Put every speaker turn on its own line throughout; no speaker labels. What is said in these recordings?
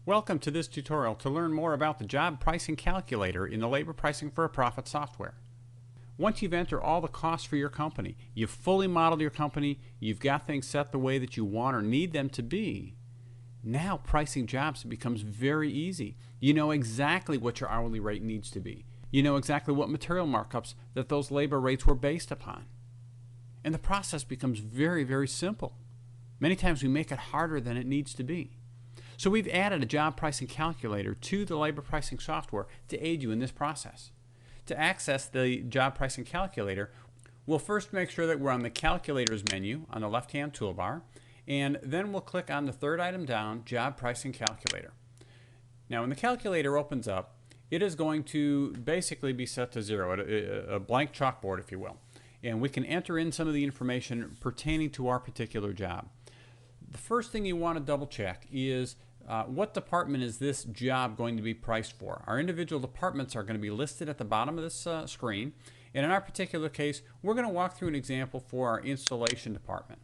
Welcome to this tutorial to learn more about the job pricing calculator in the labor pricing for a profit software. Once you've entered all the costs for your company, you've fully modeled your company, you've got things set the way that you want or need them to be, now pricing jobs becomes very easy. You know exactly what your hourly rate needs to be. You know exactly what material markups that those labor rates were based upon. And the process becomes very, very simple. Many times we make it harder than it needs to be. So we've added a job pricing calculator to the labor pricing software to aid you in this process. To access the job pricing calculator, we'll first make sure that we're on the calculators menu on the left-hand toolbar, and then we'll click on the third item down, job pricing calculator. Now when the calculator opens up, it is going to basically be set to zero, a blank chalkboard if you will. And we can enter in some of the information pertaining to our particular job. The first thing you want to double check is what department is this job going to be priced for? Our individual departments are going to be listed at the bottom of this screen, and in our particular case we're going to walk through an example for our installation department.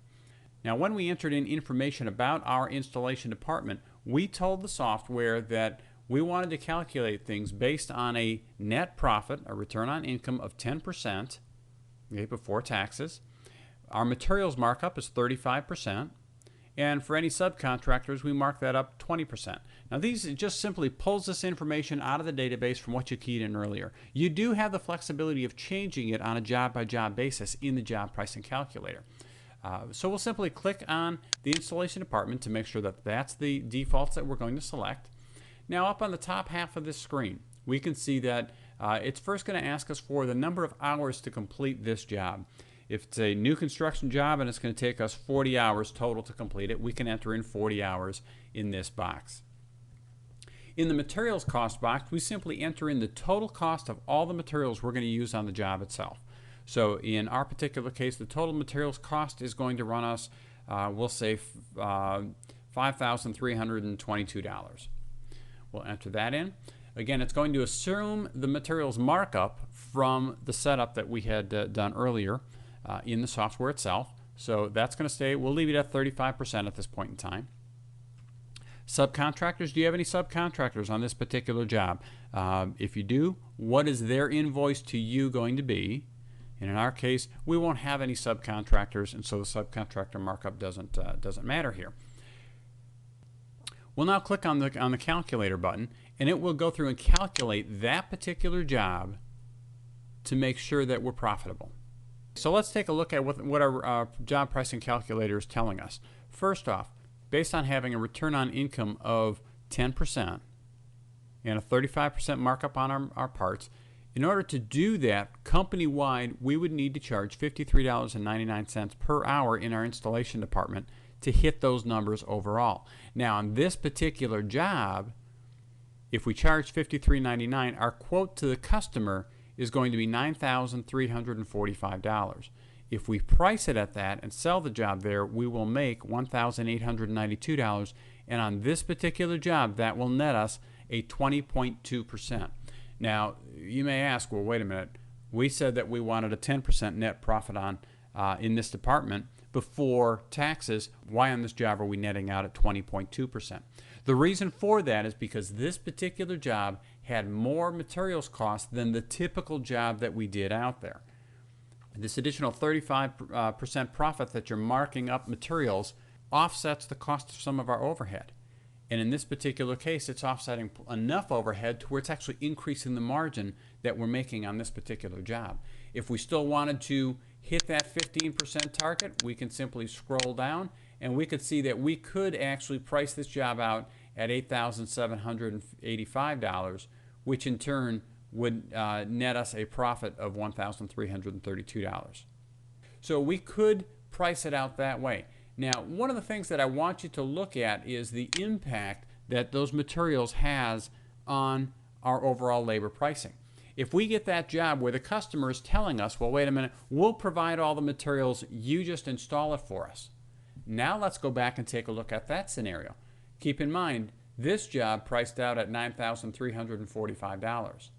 Now when we entered in information about our installation department, we told the software that we wanted to calculate things based on a net profit, a return on income of 10%, okay, before taxes. Our materials markup is 35%. And for any subcontractors, we mark that up 20%. Now these just simply pulls this information out of the database from what you keyed in earlier. You do have the flexibility of changing it on a job-by-job basis in the job pricing calculator. So we'll simply click on the installation department to make sure that that's the defaults that we're going to select. Now up on the top half of this screen, we can see that it's first going to ask us for the number of hours to complete this job. If it's a new construction job and it's going to take us 40 hours total to complete it, we can enter in 40 hours in this box. In the materials cost box, we simply enter in the total cost of all the materials we're going to use on the job itself. So in our particular case, the total materials cost is going to run us, we'll say $5,322. We'll enter that in. Again, it's going to assume the materials markup from the setup that we had done earlier in the software itself. So that's going to stay. We'll leave it at 35% at this point in time. Subcontractors, do you have any subcontractors on this particular job? If you do, what is their invoice to you going to be? And in our case, we won't have any subcontractors, and so the subcontractor markup doesn't matter here. We'll now click on the calculator button, and it will go through and calculate that particular job to make sure that we're profitable. So let's take a look at what our job pricing calculator is telling us. First off, based on having a return on income of 10% and a 35% markup on our parts, in order to do that company-wide, we would need to charge $53.99 per hour in our installation department to hit those numbers overall. Now on this particular job, if we charge $53.99, our quote to the customer is going to be $9,345. If we price it at that and sell the job there, we will make $1,892, and on this particular job that will net us a 20.2%. Now you may ask, well wait a minute, we said that we wanted a 10% net profit on in this department before taxes. Why on this job are we netting out at 20.2%? The reason for that is because this particular job had more materials costs than the typical job that we did out there. This additional 35% profit that you're marking up materials offsets the cost of some of our overhead. And in this particular case, it's offsetting enough overhead to where it's actually increasing the margin that we're making on this particular job. If we still wanted to hit that 15% target, we can simply scroll down and we could see that we could actually price this job out at $8,785, which in turn would net us a profit of $1,332. So we could price it out that way. Now, one of the things that I want you to look at is the impact that those materials has on our overall labor pricing. If we get that job where the customer is telling us, well, wait a minute, we'll provide all the materials, you just install it for us. Now let's go back and take a look at that scenario. Keep in mind, this job priced out at $9,345.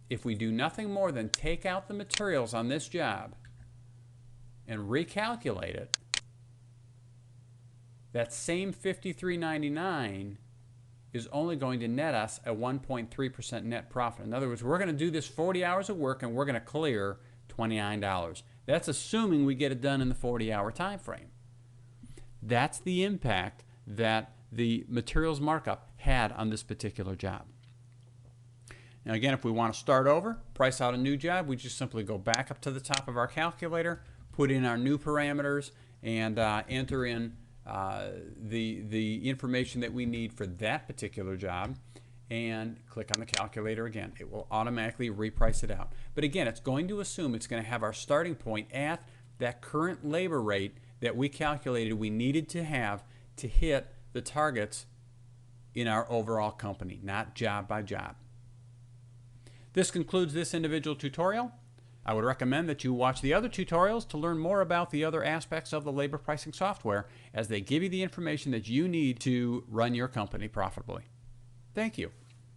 If we do nothing more than take out the materials on this job and recalculate it, that same $53.99 is only going to net us a 1.3% net profit. In other words, we're going to do this 40 hours of work and we're going to clear $29. That's assuming we get it done in the 40-hour time frame. That's the impact that the materials markup had on this particular job. Now again, if we want to start over, price out a new job, we just simply go back up to the top of our calculator, put in our new parameters, and enter in the information that we need for that particular job, and click on the calculator again. It will automatically reprice it out. But again, it's going to assume it's going to have our starting point at that current labor rate that we calculated we needed to have to hit the targets in our overall company, not job by job. This concludes this individual tutorial. I would recommend that you watch the other tutorials to learn more about the other aspects of the labor pricing software, as they give you the information that you need to run your company profitably. Thank you.